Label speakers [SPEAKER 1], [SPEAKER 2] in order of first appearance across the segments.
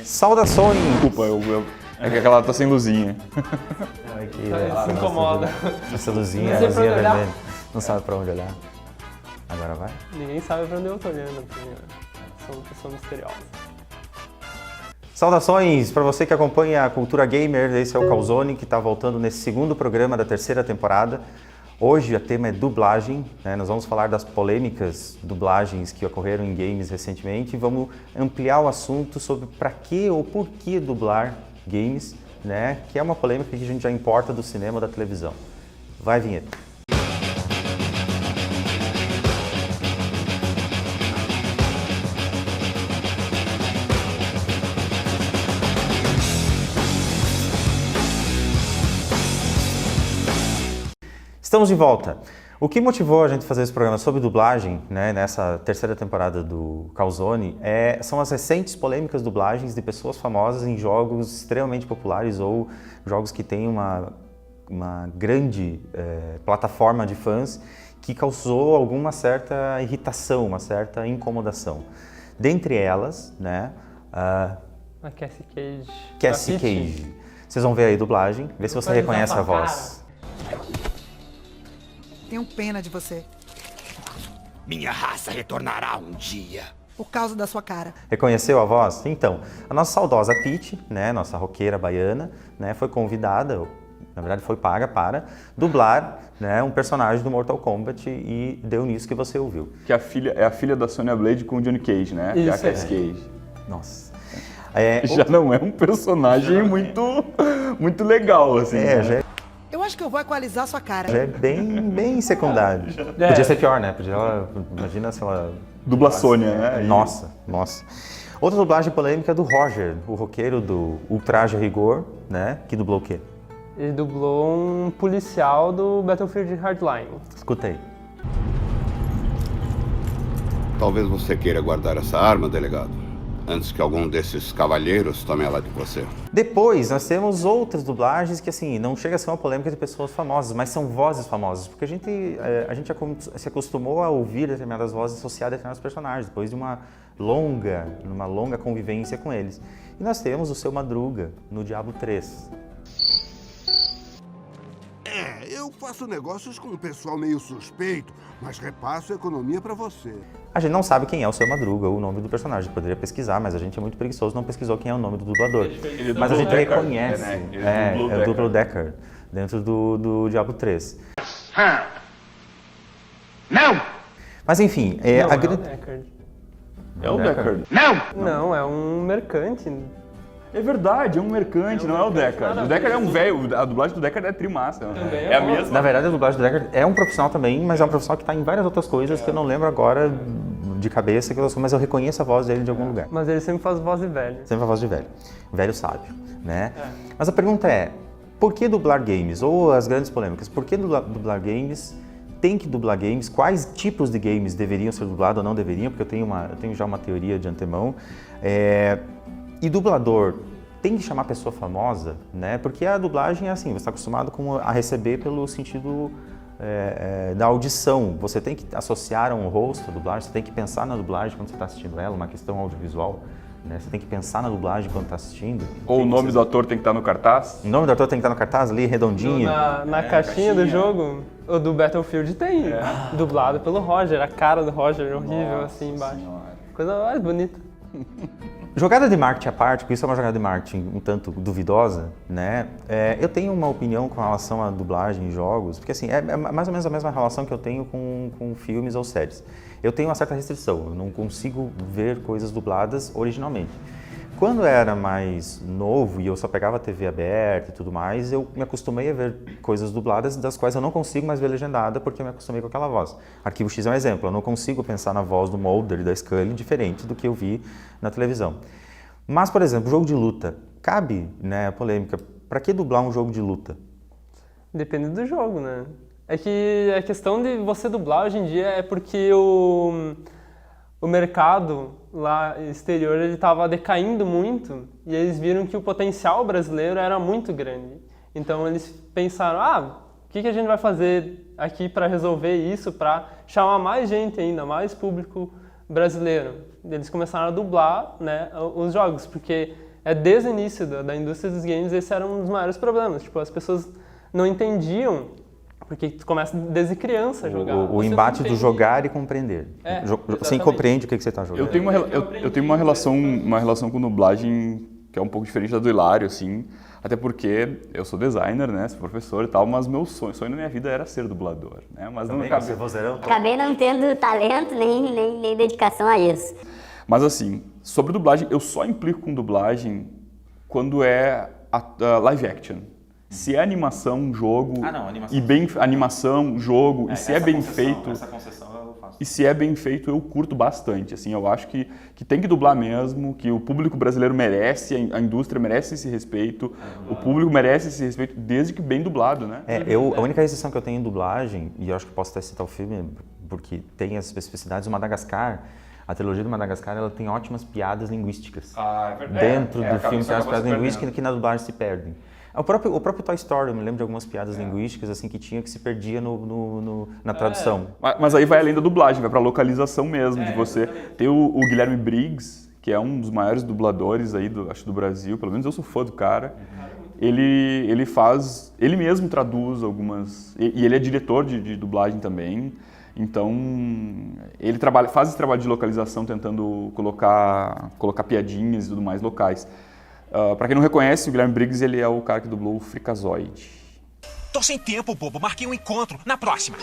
[SPEAKER 1] Saudações!
[SPEAKER 2] Desculpa, é que aquela tá sem luzinha.
[SPEAKER 3] Se incomoda.
[SPEAKER 1] Essa luzinha,
[SPEAKER 3] Não sei
[SPEAKER 1] a
[SPEAKER 3] pra
[SPEAKER 1] luzinha
[SPEAKER 3] onde olhar.
[SPEAKER 1] vermelha. Não sabe pra onde olhar. Agora vai.
[SPEAKER 3] Ninguém sabe pra onde eu tô olhando, porque sou uma pessoa misteriosa.
[SPEAKER 1] Saudações para você que acompanha a Cultura Gamer, esse é o Calzone, que está voltando nesse segundo programa da terceira temporada. Hoje o tema é dublagem, né? Nós vamos falar das polêmicas dublagens que ocorreram em games recentemente e vamos ampliar o assunto sobre para que ou por que dublar games, né? Que é uma polêmica que a gente já importa do cinema ou da televisão. Vai, vinheta! Estamos de volta. O que motivou a gente a fazer esse programa sobre dublagem, né, nessa terceira temporada do Calzone, são as recentes polêmicas dublagens de pessoas famosas em jogos extremamente populares ou jogos que têm uma grande plataforma de fãs que causou alguma certa irritação, uma certa incomodação. Dentre elas, né,
[SPEAKER 3] A Cassie Cage.
[SPEAKER 1] Cassie Cage. Vocês vão ver aí a dublagem, ver se você reconhece a voz.
[SPEAKER 4] Tenho pena de você.
[SPEAKER 5] Minha raça retornará um dia.
[SPEAKER 4] Por causa da sua cara.
[SPEAKER 1] Reconheceu a voz? Então, a nossa saudosa Peach, né, nossa roqueira baiana, né, foi convidada, na verdade foi paga para dublar, né, um personagem do Mortal Kombat e deu nisso que você ouviu.
[SPEAKER 2] Que é a filha da Sonya Blade com o Johnny Cage, né? Que é a
[SPEAKER 3] Isso,
[SPEAKER 2] Cassie Cage.
[SPEAKER 1] Nossa.
[SPEAKER 2] Já não é um personagem muito legal, assim. né?
[SPEAKER 4] Eu acho que eu vou equalizar sua cara.
[SPEAKER 1] Já é bem secundário. Podia ser pior, né? Imagina se ela...
[SPEAKER 2] Dubla Sônia, né?
[SPEAKER 1] Nossa. Outra dublagem polêmica é do Roger, o roqueiro do Ultraje a Rigor, né? Que dublou o quê?
[SPEAKER 3] Ele dublou um policial do Battlefield Hardline.
[SPEAKER 1] Escuta aí.
[SPEAKER 6] Talvez você queira guardar essa arma, delegado, antes que algum desses cavalheiros tome ela de você.
[SPEAKER 1] Depois, nós temos outras dublagens que, assim, não chega a ser uma polêmica de pessoas famosas, mas são vozes famosas, porque a gente se acostumou a ouvir determinadas vozes associadas a determinados personagens, depois de uma longa convivência com eles. E nós temos o Seu Madruga, no Diablo 3.
[SPEAKER 7] Eu faço negócios com um pessoal meio suspeito, mas repasso a economia pra você.
[SPEAKER 1] A gente não sabe quem é o Seu Madruga, o nome do personagem, poderia pesquisar, mas a gente é muito preguiçoso, não pesquisou quem é o nome do dublador. Mas a gente reconhece, é o duplo Deckard, dentro do Diablo 3.
[SPEAKER 5] Não!
[SPEAKER 1] Mas enfim,
[SPEAKER 3] Não,
[SPEAKER 1] a
[SPEAKER 3] é o
[SPEAKER 1] grande...
[SPEAKER 3] Deckard.
[SPEAKER 2] É o Deckard.
[SPEAKER 5] Não!
[SPEAKER 3] Não, é um mercante.
[SPEAKER 2] É verdade, é um mercante, não é o Deckard. O Deckard é um velho, a dublagem do Deckard é trimassa.
[SPEAKER 3] Também
[SPEAKER 2] É a mesma.
[SPEAKER 1] Na verdade, a dublagem do Deckard é um profissional também, mas é um profissional que está em várias outras coisas que eu não lembro agora de cabeça, mas eu reconheço a voz dele de algum lugar.
[SPEAKER 3] Mas ele sempre faz voz de velho.
[SPEAKER 1] Sempre a voz de velho. Velho sábio, né? Mas a pergunta é, por que dublar games? Ou as grandes polêmicas, por que dublar games? Tem que dublar games? Quais tipos de games deveriam ser dublados ou não deveriam? Porque eu tenho já uma teoria de antemão. E dublador tem que chamar pessoa famosa, né? Porque a dublagem é assim, você está acostumado a receber pelo sentido da audição. Você tem que associar um rosto à dublagem, você tem que pensar na dublagem quando você está assistindo ela, uma questão audiovisual, né? Você tem que pensar na dublagem quando está assistindo.
[SPEAKER 2] Ou o nome do ator tem que estar no cartaz?
[SPEAKER 1] O nome do ator tem que estar no cartaz ali, redondinho.
[SPEAKER 3] Na caixinha do jogo, o do Battlefield tem. Dublado pelo Roger, a cara do Roger horrível assim embaixo. Coisa mais bonita.
[SPEAKER 1] Jogada de marketing à parte, porque isso é uma jogada de marketing um tanto duvidosa, né? Eu tenho uma opinião com relação à dublagem em jogos, porque assim, é mais ou menos a mesma relação que eu tenho com filmes ou séries. Eu tenho uma certa restrição, eu não consigo ver coisas dubladas originalmente. Quando eu era mais novo e eu só pegava a TV aberta e tudo mais, eu me acostumei a ver coisas dubladas das quais eu não consigo mais ver legendada porque eu me acostumei com aquela voz. Arquivo X é um exemplo, eu não consigo pensar na voz do Mulder e da Scully diferente do que eu vi na televisão. Mas, por exemplo, jogo de luta, cabe, né, a polêmica, para que dublar um jogo de luta?
[SPEAKER 3] Depende do jogo, né? É que a questão de você dublar hoje em dia é porque o mercado lá exterior ele estava decaindo muito e eles viram que o potencial brasileiro era muito grande. Então eles pensaram, o que a gente vai fazer aqui para resolver isso, para chamar mais gente ainda, mais público brasileiro. Eles começaram a dublar, né, os jogos, porque desde o início da indústria dos games, esse era um dos maiores problemas. Tipo, as pessoas não entendiam, porque tu começa desde criança a jogar.
[SPEAKER 1] O embate do jogar e compreender. Você compreende o que você está jogando.
[SPEAKER 2] Eu tenho uma relação com dublagem que é um pouco diferente da do Hilário, assim, até porque eu sou designer, né, sou professor e tal, mas meu sonho na minha vida era ser dublador, né, mas não acabei.
[SPEAKER 8] Acabei não tendo talento nem dedicação a isso.
[SPEAKER 2] Mas assim, sobre dublagem, eu só implico com dublagem quando é live action. Se é animação, jogo, animação, jogo, e se é bem feito, e se é bem feito, eu curto bastante, assim, eu acho que tem que dublar mesmo, que o público brasileiro merece, a indústria merece esse respeito, o público merece esse respeito, desde que bem dublado, né?
[SPEAKER 1] A única exceção que eu tenho em dublagem, e eu acho que posso até citar o filme, porque tem as especificidades, o Madagascar, a trilogia do Madagascar, ela tem ótimas piadas linguísticas. Dentro do filme tem as piadas linguísticas que na dublagem se perdem. O próprio Toy Story, eu me lembro de algumas piadas linguísticas assim que tinha que se perdia na tradução.
[SPEAKER 2] Mas aí vai além da dublagem, vai pra localização mesmo, de você. Tem o Guilherme Briggs, que é um dos maiores dubladores aí acho do Brasil, pelo menos eu sou fã do cara. Ele mesmo traduz algumas, e ele é diretor de dublagem também. Então, ele faz esse trabalho de localização, tentando colocar piadinhas e tudo mais locais. Pra quem não reconhece, o Guilherme Briggs, ele é o cara que dublou o Freakazoid.
[SPEAKER 5] Tô sem tempo, bobo. Marquei um encontro. Na próxima.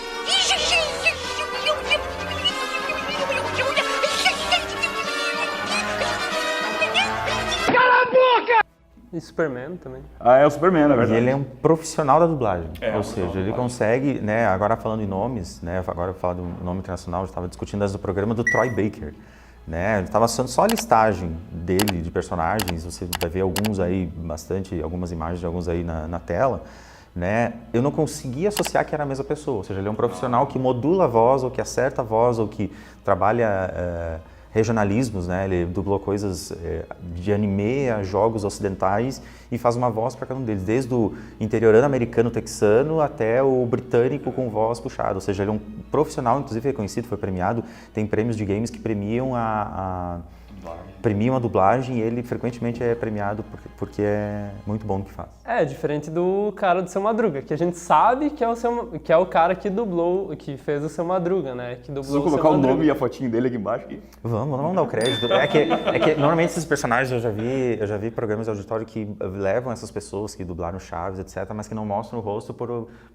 [SPEAKER 3] Cala a boca! E Superman também.
[SPEAKER 2] É o Superman, na verdade.
[SPEAKER 1] E ele é um profissional da dublagem, ou seja, ele consegue, né, agora falando em nomes, né, agora eu vou falar do nome internacional, eu estava discutindo antes do programa do Troy Baker. Né? Estava só a listagem dele, de personagens, você vai ver alguns aí, algumas imagens de alguns aí na tela, né? Eu não conseguia associar que era a mesma pessoa, ou seja, ele é um profissional que modula a voz, ou que acerta a voz, ou que trabalha regionalismos, né? Ele dublou coisas de anime a jogos ocidentais e faz uma voz para cada um deles, desde o interiorano americano texano até o britânico com voz puxada, ou seja, ele é um profissional, inclusive reconhecido, foi premiado, tem prêmios de games que premiam a dublagem e ele frequentemente é premiado porque é muito bom no que faz.
[SPEAKER 3] Diferente do cara do Seu Madruga, que a gente sabe que é o cara que dublou, que fez o Seu Madruga, né? Que dublou.
[SPEAKER 2] Vamos colocar o nome e a fotinho dele aqui embaixo?
[SPEAKER 1] Vamos dar o crédito. É que normalmente esses personagens eu já vi programas de auditório que levam essas pessoas que dublaram Chaves, etc., mas que não mostram o rosto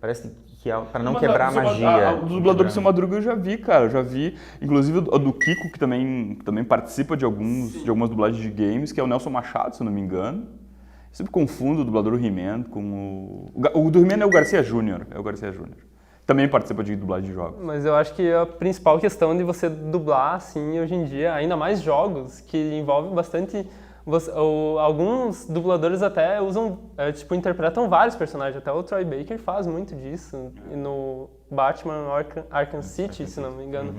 [SPEAKER 1] parece que é para não quebrar a magia.
[SPEAKER 2] O dublador do Seu Madruga eu já vi, cara. Eu já vi, inclusive o do Kiko, que também participa de algumas dublagens de games, que é o Nelson Machado, se eu não me engano. Eu sempre confundo o dublador do He-Man com o do He-Man é o Garcia Júnior. Também participa de dublagem de jogos.
[SPEAKER 3] Mas eu acho que a principal questão de você dublar, assim, hoje em dia, ainda mais jogos, que envolvem bastante... alguns dubladores até interpretam vários personagens. Até o Troy Baker faz muito disso. E no Batman Arkham City, se não me engano.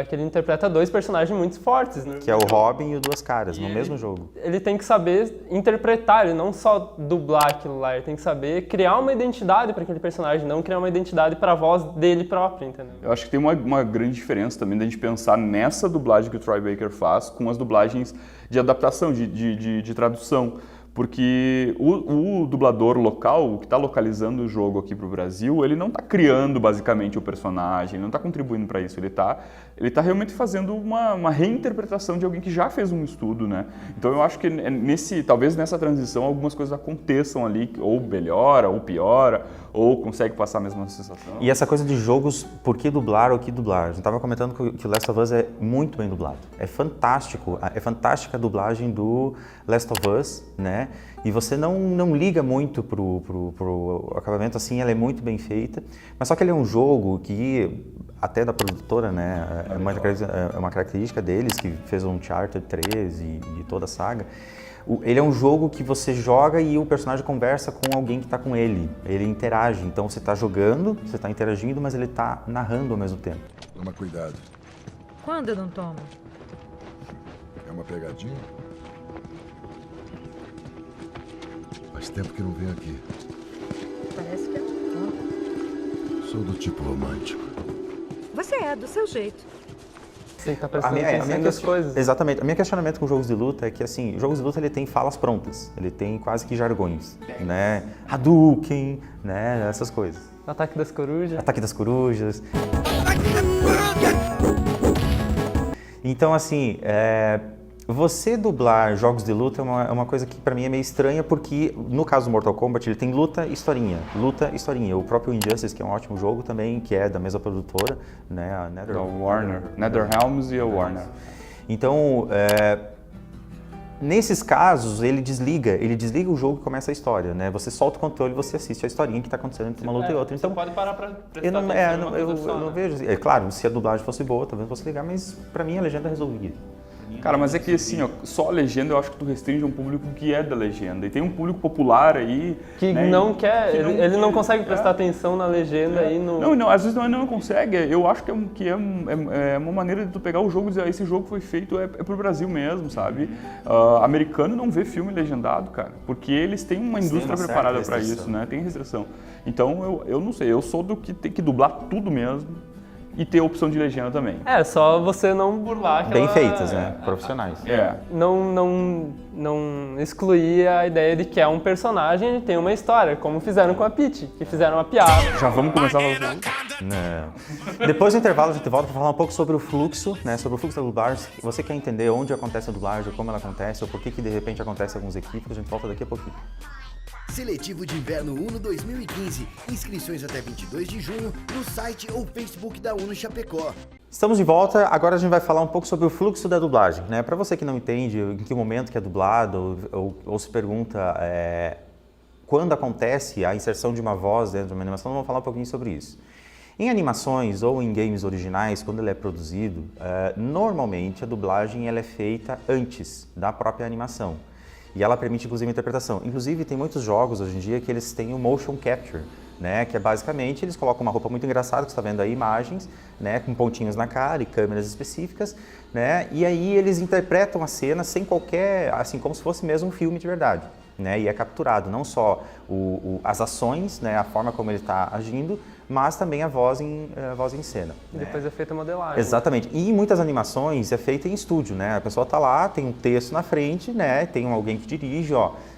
[SPEAKER 3] Que ele interpreta dois personagens muito fortes, né?
[SPEAKER 1] Que é o Robin e o Duas Caras, no mesmo jogo.
[SPEAKER 3] Ele tem que saber interpretar, ele não só dublar aquilo lá, ele tem que saber criar uma identidade para aquele personagem, não criar uma identidade para a voz dele próprio, entendeu?
[SPEAKER 2] Eu acho que tem uma grande diferença também da gente pensar nessa dublagem que o Troy Baker faz com as dublagens de adaptação, de tradução. Porque o dublador local, o que está localizando o jogo aqui para o Brasil, ele não está criando basicamente o personagem, ele não está contribuindo para isso, ele tá realmente fazendo uma reinterpretação de alguém que já fez um estudo, né? Então eu acho que talvez nessa transição algumas coisas aconteçam ali, ou melhora, ou piora, ou consegue passar a mesma sensação.
[SPEAKER 1] E essa coisa de jogos, por que dublar ou que dublar? A gente estava comentando que o Last of Us é muito bem dublado. É fantástico, é fantástica a dublagem do Last of Us, né? E você não liga muito pro acabamento, assim, ela é muito bem feita. Mas só que ele é um jogo que, até da produtora, né, é uma característica deles, que fez o Uncharted 3 e toda a saga. Ele é um jogo que você joga e o personagem conversa com alguém que está com ele. Ele interage, então você está jogando, você está interagindo, mas ele está narrando ao mesmo tempo.
[SPEAKER 7] Toma cuidado.
[SPEAKER 9] Quando eu não tomo?
[SPEAKER 7] É uma pegadinha? Faz tempo que não venho aqui.
[SPEAKER 9] Parece que eu não tomo.
[SPEAKER 7] Sou do tipo romântico.
[SPEAKER 9] Você é, do seu jeito.
[SPEAKER 3] tem que estar prestando atenção nas coisas.
[SPEAKER 1] Exatamente. O meu questionamento com jogos de luta é que, assim, jogos de luta ele tem falas prontas, ele tem quase que jargões, né? Hadouken, né? Essas coisas.
[SPEAKER 3] Ataque das corujas.
[SPEAKER 1] Ataque das corujas. Então, assim, você dublar jogos de luta é uma coisa que pra mim é meio estranha, porque no caso do Mortal Kombat ele tem luta e historinha. Luta e historinha. O próprio Injustice, que é um ótimo jogo também, que é da mesma produtora, né? A
[SPEAKER 2] NetherRealms e a Warner.
[SPEAKER 1] Então, nesses casos, ele desliga o jogo e começa a história, né? Você solta o controle e você assiste a historinha que está acontecendo entre uma luta e outra. Então,
[SPEAKER 3] você pode parar pra prestar
[SPEAKER 1] eu não,
[SPEAKER 3] atenção
[SPEAKER 1] eu não vejo. É claro, se a dublagem fosse boa, talvez eu fosse ligar, mas pra mim a legenda resolvia.
[SPEAKER 2] Cara, mas é que assim, ó, só a legenda eu acho que tu restringe um público que é da legenda. E tem um público popular aí...
[SPEAKER 3] Que
[SPEAKER 2] né,
[SPEAKER 3] não quer,
[SPEAKER 2] que
[SPEAKER 3] ele não consegue prestar atenção na legenda aí no...
[SPEAKER 2] Não, às vezes não consegue. Eu acho que é uma maneira de tu pegar o jogo e dizer, esse jogo foi feito pro Brasil mesmo, sabe? Americano não vê filme legendado, cara, porque eles têm uma indústria preparada para isso, né? Tem restrição. Então, eu não sei, eu sou do que tem que dublar tudo mesmo. E ter a opção de legenda também.
[SPEAKER 3] Só você não burlar aquela...
[SPEAKER 1] Bem feitas, né? Profissionais.
[SPEAKER 3] Não excluir a ideia de que é um personagem e tem uma história, como fizeram com a Peach, que fizeram uma piada.
[SPEAKER 2] Já vamos começar a falar.
[SPEAKER 1] Não. Depois do intervalo a gente volta para falar um pouco sobre o fluxo, né? Sobre o fluxo da dublagem. Se você quer entender onde acontece a dublagem, como ela acontece, ou por que de repente acontece alguns equívocos, a gente volta daqui a pouquinho.
[SPEAKER 10] Seletivo de Inverno UNO 2015. Inscrições até 22 de junho no site ou Facebook da UNO Chapecó.
[SPEAKER 1] Estamos de volta, agora a gente vai falar um pouco sobre o fluxo da dublagem, né? Para você que não entende em que momento que é dublado ou se pergunta quando acontece a inserção de uma voz dentro de uma animação, vamos falar um pouquinho sobre isso. Em animações ou em games originais, quando ele é produzido, normalmente a dublagem ela é feita antes da própria animação. E ela permite, inclusive, a interpretação. Inclusive, tem muitos jogos hoje em dia que eles têm o motion capture, né? Que é basicamente, eles colocam uma roupa muito engraçada, que você está vendo aí imagens, né? Com pontinhos na cara e câmeras específicas, né? E aí eles interpretam a cena sem qualquer, assim, como se fosse mesmo um filme de verdade, né? E é capturado não só as ações, né? A forma como ele está agindo, mas também a voz em cena.
[SPEAKER 3] E depois é feita a modelagem.
[SPEAKER 1] Exatamente. E em muitas animações é feita em estúdio, né? A pessoa está lá, tem um texto na frente, né? Tem alguém que dirige,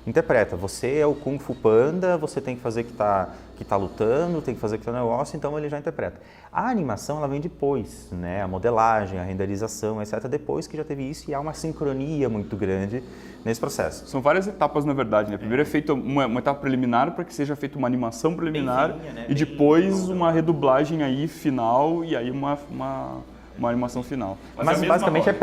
[SPEAKER 1] interpreta. Você é o Kung Fu Panda, você tem que fazer que tá lutando, tem que fazer que tá no negócio, então ele já interpreta. A animação, ela vem depois, né? A modelagem, a renderização, etc. Depois que já teve isso, e há uma sincronia muito grande nesse processo.
[SPEAKER 2] São várias etapas, na verdade, né? Primeiro é feita uma etapa preliminar para que seja feita uma animação preliminar, né? E depois uma redublagem aí final e aí uma animação final.
[SPEAKER 1] Mas basicamente é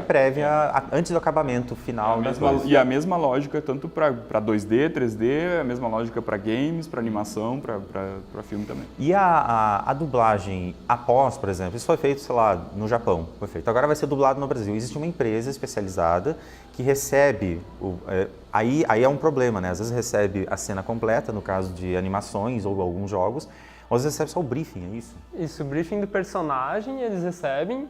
[SPEAKER 1] prévia, antes do acabamento final das coisas.
[SPEAKER 2] E a mesma lógica tanto para 2D, 3D, a mesma lógica para games, para animação, para filme também.
[SPEAKER 1] E a dublagem após, por exemplo, isso foi feito, sei lá, no Japão, foi feito. Agora vai ser dublado no Brasil. Existe uma empresa especializada que recebe, aí é um problema, né? Às vezes recebe a cena completa, no caso de animações ou alguns jogos, às vezes recebe só o briefing, é isso?
[SPEAKER 3] Isso, o briefing do personagem eles recebem,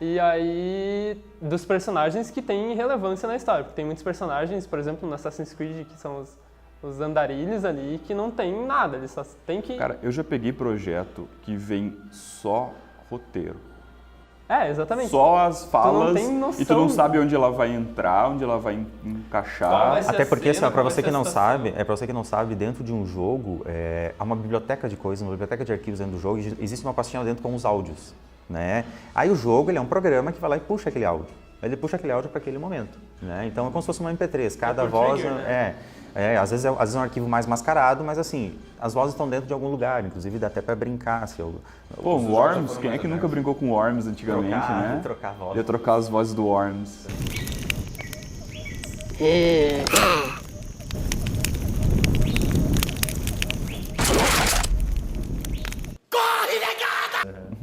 [SPEAKER 3] e aí dos personagens que têm relevância na história. Porque tem muitos personagens, por exemplo, no Assassin's Creed, que são os andarilhos ali, que não tem nada, eles só tem que...
[SPEAKER 2] Cara, eu já peguei projeto que vem só roteiro.
[SPEAKER 3] Exatamente.
[SPEAKER 2] Só as falas,
[SPEAKER 3] tu não tem noção.
[SPEAKER 2] E tu não sabe onde ela vai entrar, onde ela vai encaixar.
[SPEAKER 1] Até porque, assim, para você que não sabe, dentro de um jogo, há uma biblioteca de coisas, uma biblioteca de arquivos dentro do jogo, e existe uma pastinha dentro com os áudios, né? Aí o jogo, ele é um programa que vai lá e puxa aquele áudio. Ele puxa aquele áudio para aquele momento, né? Então é como se fosse uma MP3, cada voz trigger, né? Às vezes é um arquivo mais mascarado, mas assim, as vozes estão dentro de algum lugar, inclusive dá até para brincar.
[SPEAKER 2] Pô, Worms, quem é que nunca brincou com Worms antigamente, né?
[SPEAKER 1] Trocar a voz.
[SPEAKER 2] Ia trocar as vozes do Worms.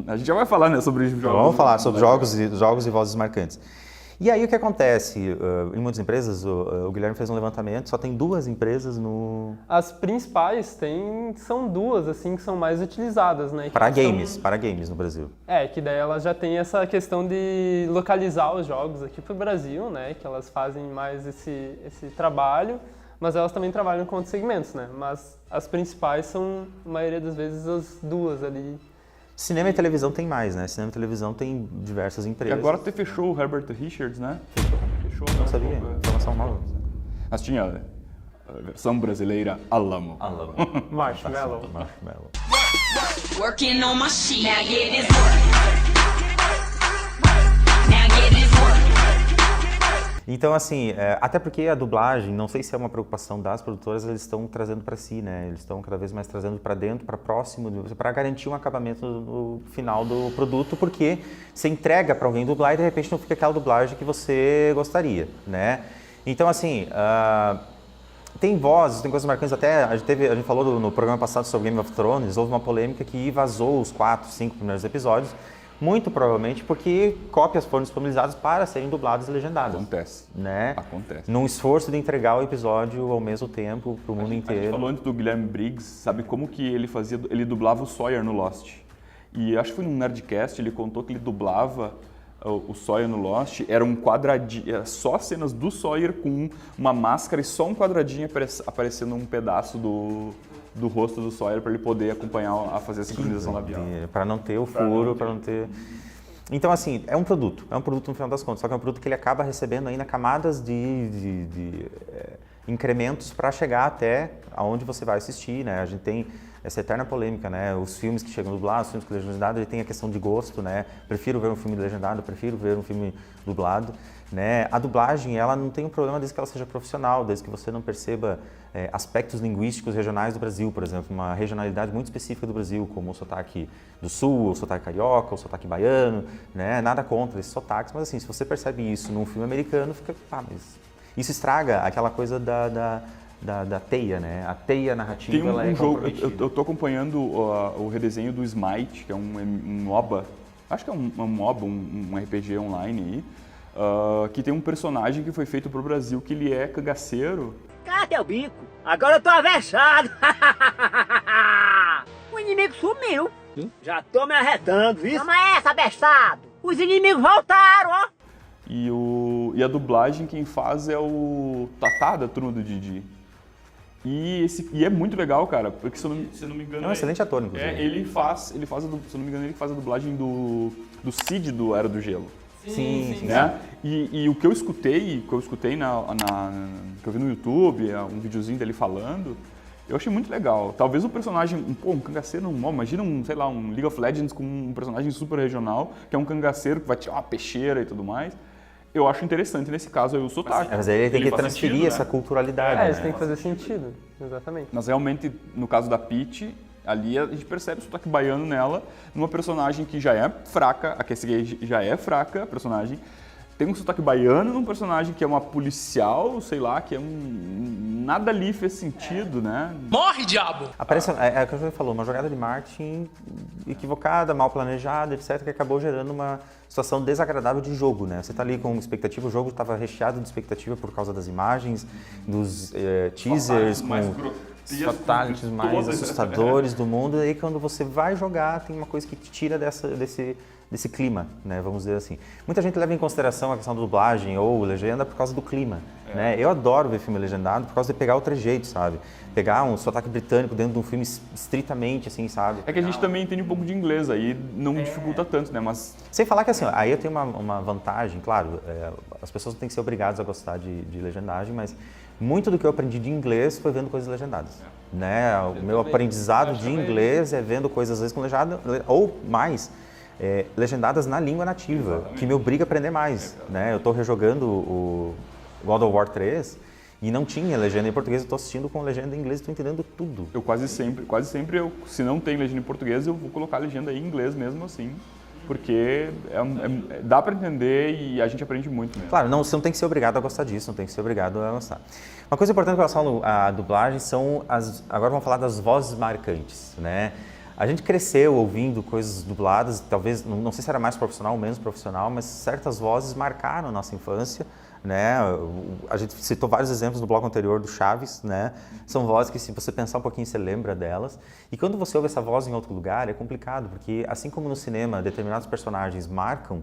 [SPEAKER 2] A gente já vai falar, né, sobre jogos.
[SPEAKER 1] Vamos falar sobre jogos e vozes marcantes. E aí o que acontece? Em muitas empresas, o Guilherme fez um levantamento, só tem 2 empresas no...
[SPEAKER 3] As principais são 2, assim, que são mais utilizadas, né?
[SPEAKER 1] Para games no Brasil.
[SPEAKER 3] Que daí elas já têm essa questão de localizar os jogos aqui para o Brasil, né? Que elas fazem mais esse trabalho, mas elas também trabalham com outros segmentos, né? Mas as principais são, a maioria das vezes, as 2 ali
[SPEAKER 1] Cinema e televisão tem mais, né? Cinema e televisão tem diversas
[SPEAKER 2] E
[SPEAKER 1] empresas.
[SPEAKER 2] agora até fechou o Herbert Richards, né? Fechou,
[SPEAKER 1] Não sabia, informação nova.
[SPEAKER 2] Mas tinha a versão brasileira Alamo.
[SPEAKER 3] Marshmallow.
[SPEAKER 1] Marshmallow.
[SPEAKER 11] Working on my sheet. Now get this work. Now get this work.
[SPEAKER 1] Então, assim, até porque a dublagem, não sei se é uma preocupação das produtoras, eles estão trazendo para si, né? Eles estão cada vez mais trazendo para dentro, para próximo, para garantir um acabamento no final do produto, porque você entrega para alguém dublar e de repente não fica aquela dublagem que você gostaria, né? Então, assim, tem vozes, tem coisas marcantes, até a gente falou no programa passado sobre Game of Thrones, houve uma polêmica que vazou os 4, 5 primeiros episódios, muito provavelmente porque cópias foram disponibilizadas para serem dubladas e legendadas.
[SPEAKER 2] Acontece.
[SPEAKER 1] Né?
[SPEAKER 2] Acontece.
[SPEAKER 1] Num esforço de entregar o episódio ao mesmo tempo para o mundo
[SPEAKER 2] A
[SPEAKER 1] inteiro.
[SPEAKER 2] gente falou antes do Guilherme Briggs, sabe como que ele dublava o Sawyer no Lost. E acho que foi num Nerdcast, ele contou que ele dublava o Sawyer no Lost, era um quadradinho, era só cenas do Sawyer com uma máscara e só um quadradinho aparecendo um pedaço do rosto do Sawyer para ele poder acompanhar a fazer a sincronização labial.
[SPEAKER 1] Para não ter o furo, para não ter... Então, assim, é um produto no final das contas, só que é um produto que ele acaba recebendo ainda camadas de incrementos para chegar até aonde você vai assistir, né? A gente tem essa eterna polêmica, né? Os filmes que chegam dublados, os filmes com legendado, ele tem a questão de gosto, né? Prefiro ver um filme legendado, prefiro ver um filme dublado, né? A dublagem, ela não tem um problema desde que ela seja profissional, desde que você não perceba aspectos linguísticos regionais do Brasil, por exemplo, uma regionalidade muito específica do Brasil, como o sotaque do sul, o sotaque carioca, o sotaque baiano, né? Nada contra esses sotaques, mas assim, se você percebe isso num filme americano, fica, mas isso estraga aquela coisa da teia, né? A teia narrativa,
[SPEAKER 2] Tem
[SPEAKER 1] ela é
[SPEAKER 2] jogo,
[SPEAKER 1] comprometida.
[SPEAKER 2] eu tô acompanhando o redesenho do Smite, que é um MOBA, acho que é um MOBA, um RPG online aí, que tem um personagem que foi feito pro Brasil, que ele é cangaceiro.
[SPEAKER 12] Cadê o bico? Agora eu tô avexado. O inimigo sumiu. Já tô me arretando, viu? Toma essa, abestado. Os inimigos voltaram, ó.
[SPEAKER 2] E a dublagem quem faz é o Tatá, da turma do Didi. E é muito legal, cara, porque se eu não me engano...
[SPEAKER 1] É um excelente ator, inclusive.
[SPEAKER 2] Ele faz se eu não me engano, ele faz a dublagem do Cid do Era do Gelo.
[SPEAKER 1] Sim.
[SPEAKER 2] Né? E o que eu escutei, que eu vi no YouTube, um videozinho dele falando, eu achei muito legal. Talvez o personagem, um cangaceiro, imagina um League of Legends com um personagem super regional, que é um cangaceiro que vai tirar uma peixeira e tudo mais. Eu acho interessante nesse caso aí o sotaque.
[SPEAKER 1] Mas aí ele tem que
[SPEAKER 2] faz
[SPEAKER 1] transferir
[SPEAKER 2] sentido,
[SPEAKER 1] essa
[SPEAKER 2] né?
[SPEAKER 1] culturalidade. né?
[SPEAKER 3] Isso tem que fazer sentido, exatamente.
[SPEAKER 2] Mas realmente, no caso da Peach, ali a gente percebe o sotaque baiano nela, numa personagem que já é fraca, a Cassie Gage já é fraca, a personagem. Tem um sotaque baiano num personagem que é uma policial, sei lá, que é nada ali fez sentido, né?
[SPEAKER 5] Morre, diabo!
[SPEAKER 1] Aparece, é o que você falou, uma jogada de marketing equivocada, mal planejada, etc., que acabou gerando uma situação desagradável de jogo, né? Você tá ali com expectativa, o jogo estava recheado de expectativa por causa das imagens, dos teasers, com os fatalities mais assustadores do mundo, e aí quando você vai jogar, tem uma coisa que te tira desse clima, né, vamos dizer assim. Muita gente leva em consideração a questão da dublagem ou legenda por causa do clima, né? Eu adoro ver filme legendado por causa de pegar o trejeito, sabe? Pegar um sotaque britânico dentro de um filme estritamente, assim, sabe?
[SPEAKER 2] É que a gente também entende um pouco de inglês, aí não dificulta tanto, né? Mas
[SPEAKER 1] sem falar que assim, aí eu tenho uma vantagem, claro, as pessoas não têm que ser obrigadas a gostar de legendagem, mas muito do que eu aprendi de inglês foi vendo coisas legendadas, né? O meu aprendizado de inglês é vendo coisas às vezes com legenda, ou mais, legendadas na língua nativa, que me obriga a aprender mais, né? Eu estou rejogando o God of War 3 e não tinha legenda em português, eu estou assistindo com legenda em inglês e estou entendendo tudo.
[SPEAKER 2] eu quase sempre, se não tem legenda em português, eu vou colocar a legenda em inglês mesmo assim, porque dá para entender e a gente aprende muito mesmo.
[SPEAKER 1] Claro, você não tem que ser obrigado a gostar disso, não tem que ser obrigado a gostar. Uma coisa importante com relação à dublagem são agora vamos falar das vozes marcantes, né? A gente cresceu ouvindo coisas dubladas, talvez, não sei se era mais profissional ou menos profissional, mas certas vozes marcaram a nossa infância, né? A gente citou vários exemplos no bloco anterior do Chaves, né? São vozes que, se você pensar um pouquinho, você lembra delas. E quando você ouve essa voz em outro lugar, é complicado, porque assim como no cinema determinados personagens marcam,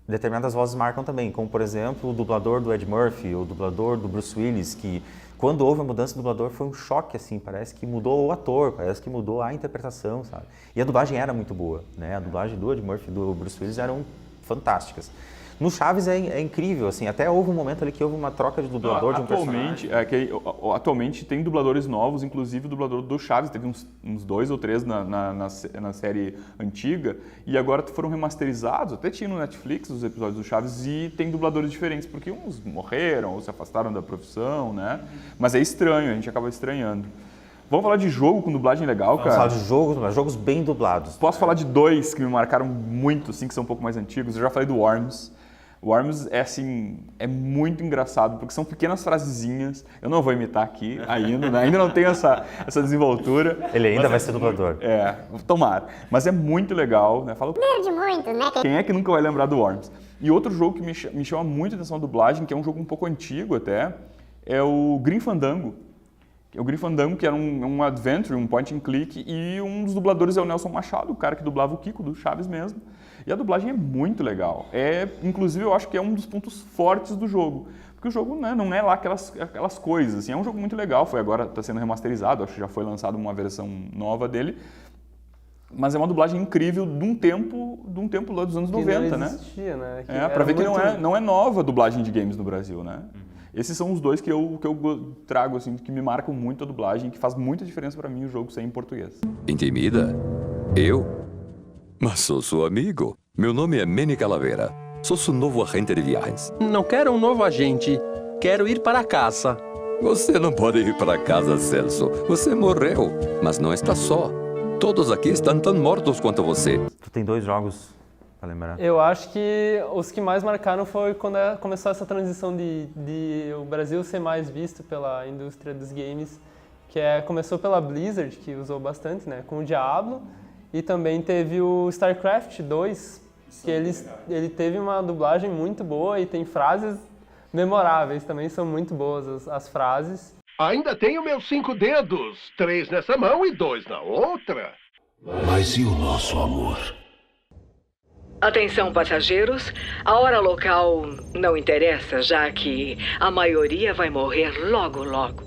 [SPEAKER 1] determinadas vozes marcam também, como por exemplo o dublador do Ed Murphy, o dublador do Bruce Willis, que quando houve a mudança do dublador foi um choque, assim, parece que mudou o ator, parece que mudou a interpretação, sabe? E a dublagem era muito boa, né? A dublagem do Ed Murphy e do Bruce Willis eram fantásticas. No Chaves é incrível, assim, até houve um momento ali que houve uma troca de dublador de um personagem.
[SPEAKER 2] Atualmente tem dubladores novos, inclusive o dublador do Chaves, teve uns 2 ou 3 na série antiga, e agora foram remasterizados, até tinha no Netflix os episódios do Chaves, e tem dubladores diferentes, porque uns morreram ou se afastaram da profissão, né? Mas é estranho, a gente acaba estranhando. Vamos falar de jogo com dublagem legal, cara?
[SPEAKER 1] Vamos falar de jogos bem dublados.
[SPEAKER 2] Posso falar de 2 que me marcaram muito, assim, que são um pouco mais antigos. Eu já falei do Worms. Worms é assim, é muito engraçado, porque são pequenas frasezinhas. Eu não vou imitar aqui ainda, né? Ainda não tenho essa desenvoltura.
[SPEAKER 1] Ele ainda vai ser dublador.
[SPEAKER 2] Tomara. Mas é muito legal, né? Falo,
[SPEAKER 8] Perde muito, né?
[SPEAKER 2] Quem é que nunca vai lembrar do Worms? E outro jogo que me chama muito a atenção a dublagem, que é um jogo um pouco antigo até, é o Grim Fandango. O Grim Fandango, que era um adventure, um point and click, e um dos dubladores é o Nelson Machado, o cara que dublava o Kiko, do Chaves mesmo. E a dublagem é muito legal. Inclusive, eu acho que é um dos pontos fortes do jogo. Porque o jogo, né, não é lá aquelas coisas. Assim, é um jogo muito legal. Agora está sendo remasterizado, acho que já foi lançado uma versão nova dele. Mas é uma dublagem incrível de um tempo lá dos anos 90, né?
[SPEAKER 3] Existia, né?
[SPEAKER 2] Para ver que não é nova a dublagem de games no Brasil, né? Esses são os 2 que eu trago, assim, que me marcam muito a dublagem, que faz muita diferença para mim o jogo ser em português.
[SPEAKER 13] Intimida? Eu? Mas sou seu amigo. Meu nome é Manny Calavera. Sou seu novo agente de viagens.
[SPEAKER 14] Não quero um novo agente. Quero ir para casa.
[SPEAKER 13] Você não pode ir para casa, Celso. Você morreu, mas não está só. Todos aqui estão tão mortos quanto você.
[SPEAKER 1] Tu tem 2 jogos para lembrar?
[SPEAKER 3] Eu acho que os que mais marcaram foi quando começou essa transição de o Brasil ser mais visto pela indústria dos games, que começou pela Blizzard, que usou bastante, né, com o Diablo, e também teve o StarCraft 2, que ele teve uma dublagem muito boa e tem frases memoráveis, também são muito boas as frases.
[SPEAKER 15] Ainda tenho meus 5 dedos, 3 nessa mão e 2 na outra.
[SPEAKER 16] Mas e o nosso amor?
[SPEAKER 17] Atenção, passageiros. A hora local não interessa, já que a maioria vai morrer logo, logo.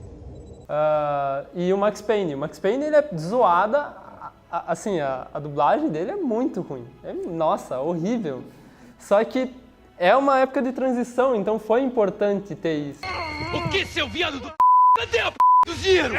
[SPEAKER 3] E o Max Payne. O Max Payne, ele é zoada. Assim, a dublagem dele é muito ruim. Nossa, horrível. Só que é uma época de transição, então foi importante ter isso.
[SPEAKER 18] O que, seu viado do Cadê a do Ziro?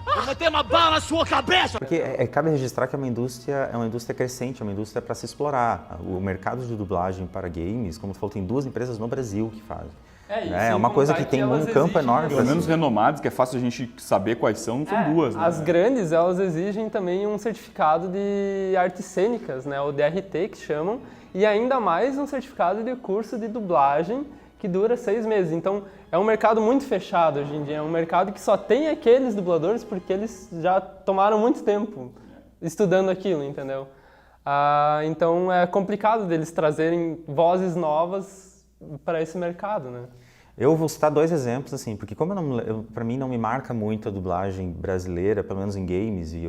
[SPEAKER 18] Vou meter uma bala na sua cabeça!
[SPEAKER 1] Porque cabe registrar que é uma indústria crescente, é uma indústria para se explorar. O mercado de dublagem para games, como tu falou, tem 2 empresas no Brasil que fazem. É uma coisa que tem um campo enorme.
[SPEAKER 2] Pelo menos renomadas, que é fácil a gente saber quais são 2. Né?
[SPEAKER 3] As grandes, elas exigem também um certificado de artes cênicas, né? O DRT, que chamam, e ainda mais um certificado de curso de dublagem que dura 6 meses. Então, é um mercado muito fechado hoje em dia, é um mercado que só tem aqueles dubladores porque eles já tomaram muito tempo estudando aquilo, entendeu? Então, é complicado deles trazerem vozes novas para esse mercado, né?
[SPEAKER 1] Eu vou citar 2 exemplos, assim, porque para mim não me marca muito a dublagem brasileira, pelo menos em games, e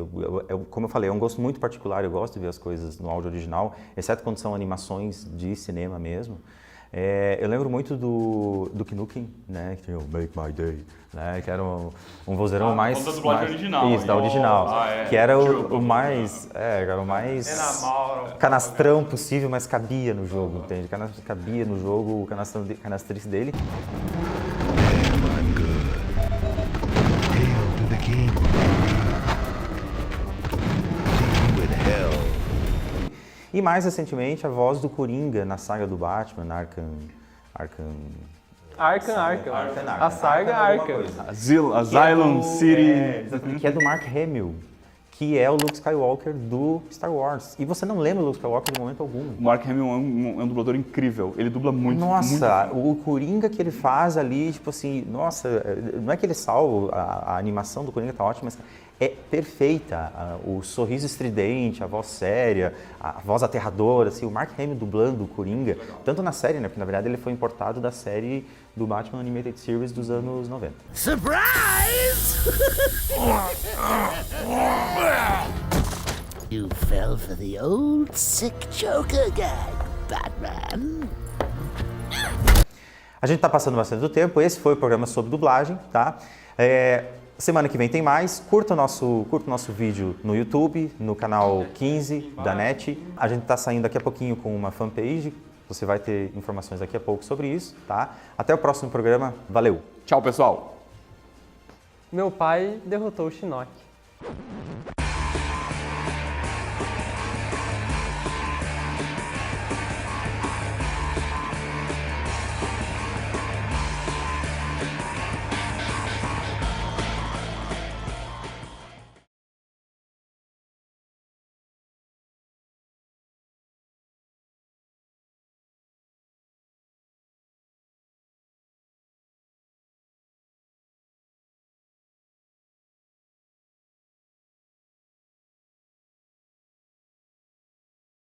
[SPEAKER 1] como eu falei, é um gosto muito particular, eu gosto de ver as coisas no áudio original, exceto quando são animações de cinema mesmo. Eu lembro muito do Duke Nukem, né, que tinha o Make My Day, né, que era um vozeirão mais...
[SPEAKER 2] Da dublagem original.
[SPEAKER 1] Isso, da original, que era o mais canastrão possível, mas cabia no jogo, entende? Cabia no jogo o canastrice dele. E mais recentemente, a voz do Coringa na saga do Batman, Arkham.
[SPEAKER 3] A saga Arkham.
[SPEAKER 2] Asylum City.
[SPEAKER 1] Que é do Mark Hamill, que é o Luke Skywalker do Star Wars. E você não lembra o Luke Skywalker de momento algum.
[SPEAKER 2] O Mark Hamill é um dublador incrível. Ele dubla muito.
[SPEAKER 1] Nossa,
[SPEAKER 2] muito.
[SPEAKER 1] O Coringa que ele faz ali, tipo assim, nossa, não é que ele salva, a animação do Coringa tá ótima, mas é perfeita. O sorriso estridente, a voz séria, a voz aterradora, assim, o Mark Hamill dublando o Coringa, tanto na série, né, porque na verdade ele foi importado da série do Batman Animated Series dos anos 90.
[SPEAKER 10] Surprise! You fell for the old sick Joker gag. Batman.
[SPEAKER 1] A gente tá passando bastante do tempo, esse foi o programa sobre dublagem, tá? Semana que vem tem mais, curta o nosso vídeo no YouTube, no canal 15 da NET. A gente tá saindo daqui a pouquinho com uma fanpage, você vai ter informações daqui a pouco sobre isso, tá? Até o próximo programa, valeu!
[SPEAKER 2] Tchau, pessoal!
[SPEAKER 3] Meu pai derrotou o Shinnok.